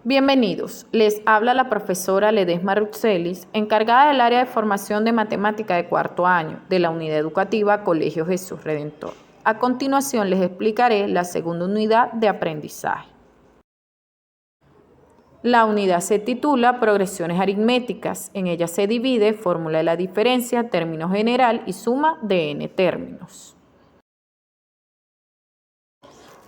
Bienvenidos, les habla la profesora Ledesma Rutzelis, encargada del área de formación de matemática de cuarto año de la unidad educativa Colegio Jesús Redentor. A continuación les explicaré la segunda unidad de aprendizaje. La unidad se titula Progresiones aritméticas. En ella se divide fórmula de la diferencia, término general y suma de n términos.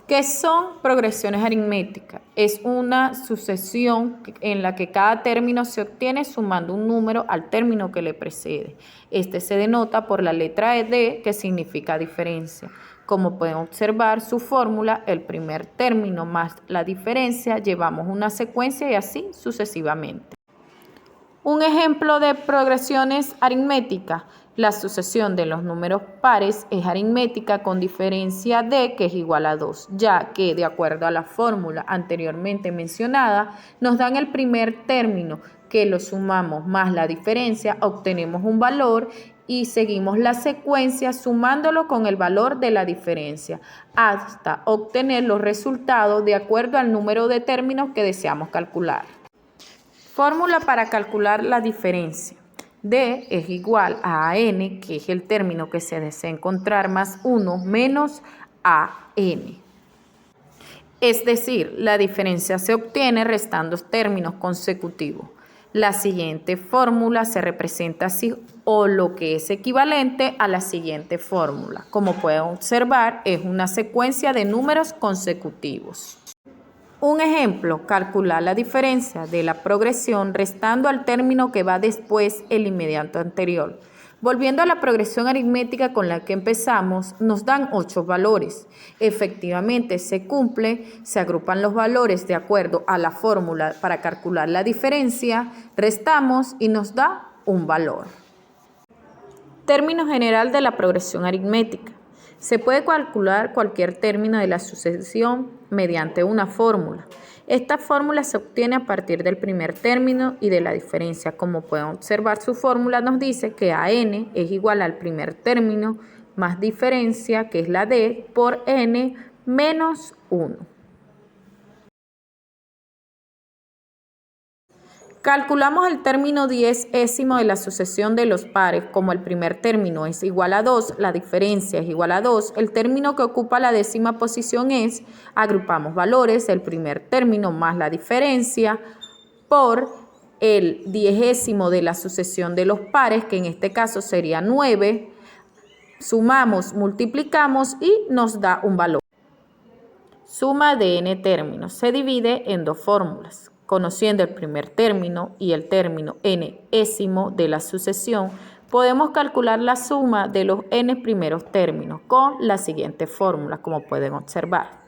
¿Qué son progresiones aritméticas? Es una sucesión en la que cada término se obtiene sumando un número al término que le precede. Este se denota por la letra D, que significa diferencia. Como pueden observar, su fórmula, el primer término más la diferencia, llevamos una secuencia y así sucesivamente. Un ejemplo de progresiones aritméticas. La sucesión de los números pares es aritmética con diferencia d, que es igual a 2, ya que, de acuerdo a la fórmula anteriormente mencionada, nos dan el primer término, que lo sumamos más la diferencia, obtenemos un valor y seguimos la secuencia sumándolo con el valor de la diferencia, hasta obtener los resultados de acuerdo al número de términos que deseamos calcular. Fórmula para calcular la diferencia. D es igual a n, que es el término que se desea encontrar, más 1 menos an. Es decir, la diferencia se obtiene restando términos consecutivos. La siguiente fórmula se representa así, o lo que es equivalente a la siguiente fórmula. Como pueden observar, es una secuencia de números consecutivos. Un ejemplo, calcular la diferencia de la progresión restando al término que va después el inmediato anterior. Volviendo a la progresión aritmética con la que empezamos, nos dan 8 valores. Efectivamente se cumple, se agrupan los valores de acuerdo a la fórmula para calcular la diferencia, restamos y nos da un valor. Término general de la progresión aritmética. Se puede calcular cualquier término de la sucesión mediante una fórmula. Esta fórmula se obtiene a partir del primer término y de la diferencia. Como pueden observar, su fórmula nos dice que an es igual al primer término más diferencia, que es la d, por n menos 1. Calculamos el término diezésimo de la sucesión de los pares. Como el primer término es igual a 2, la diferencia es igual a 2, el término que ocupa la décima posición es, agrupamos valores, el primer término más la diferencia, por el diezésimo de la sucesión de los pares, que en este caso sería 9, sumamos, multiplicamos y nos da un valor. Suma de n términos se divide en dos fórmulas. Conociendo el primer término y el término n-ésimo de la sucesión, podemos calcular la suma de los n primeros términos con la siguiente fórmula, como pueden observar.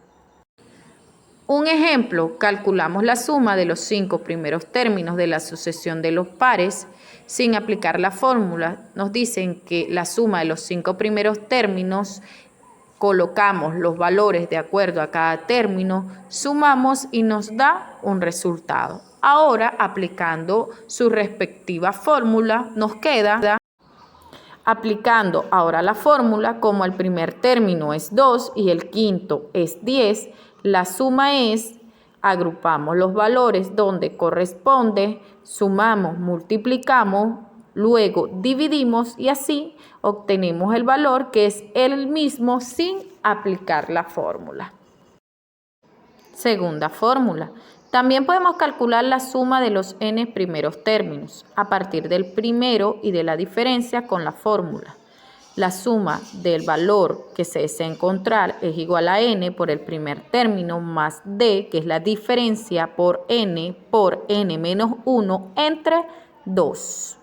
Un ejemplo, calculamos la suma de los 5 primeros términos de la sucesión de los pares sin aplicar la fórmula. Nos dicen que la suma de los 5 primeros términos, colocamos los valores de acuerdo a cada término, sumamos y nos da un resultado. Ahora, aplicando su respectiva fórmula, nos queda, aplicando ahora la fórmula, como el primer término es 2 y el quinto es 10, la suma es, agrupamos los valores donde corresponde, sumamos, multiplicamos, luego dividimos y así obtenemos el valor que es el mismo sin aplicar la fórmula. Segunda fórmula. También podemos calcular la suma de los n primeros términos a partir del primero y de la diferencia con la fórmula. La suma del valor que se desea encontrar es igual a n por el primer término más d, que es la diferencia, por n menos 1 entre 2.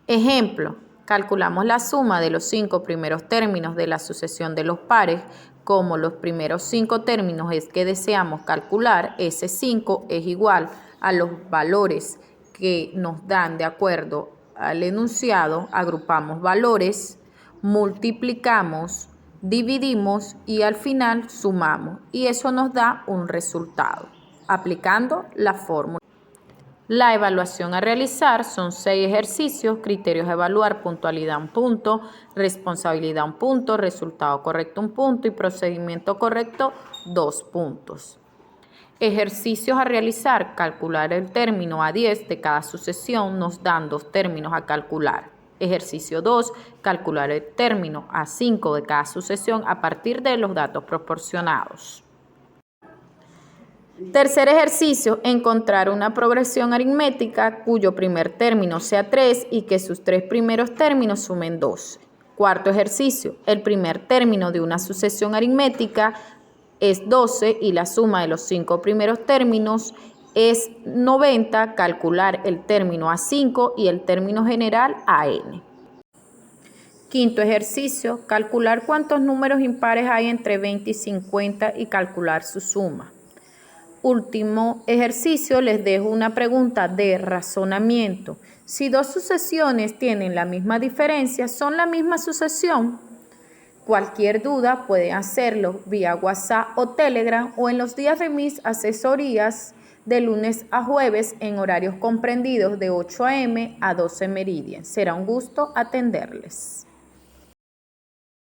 Ejemplo, calculamos la suma de los 5 primeros términos de la sucesión de los pares. Como los primeros 5 términos es que deseamos calcular, ese 5 es igual a los valores que nos dan de acuerdo al enunciado, agrupamos valores, multiplicamos, dividimos y al final sumamos. Y eso nos da un resultado, aplicando la fórmula. La evaluación a realizar son 6 ejercicios: criterios a evaluar, puntualidad 1 punto, responsabilidad 1 punto, resultado correcto 1 punto y procedimiento correcto 2 puntos. Ejercicios a realizar. Calcular el término a 10 de cada sucesión nos dan 2 términos a calcular. Ejercicio 2. Calcular el término a 5 de cada sucesión a partir de los datos proporcionados. Tercer ejercicio, encontrar una progresión aritmética cuyo primer término sea 3 y que sus 3 primeros términos sumen 12. Cuarto ejercicio, el primer término de una sucesión aritmética es 12 y la suma de los 5 primeros términos es 90. Calcular el término a 5 y el término general a n. Quinto ejercicio, calcular cuántos números impares hay entre 20 y 50 y calcular su suma. Último ejercicio, les dejo una pregunta de razonamiento. Si dos sucesiones tienen la misma diferencia, ¿son la misma sucesión? Cualquier duda pueden hacerlo vía WhatsApp o Telegram o en los días de mis asesorías de lunes a jueves en horarios comprendidos de 8 a.m. a 12 meridian. Será un gusto atenderles.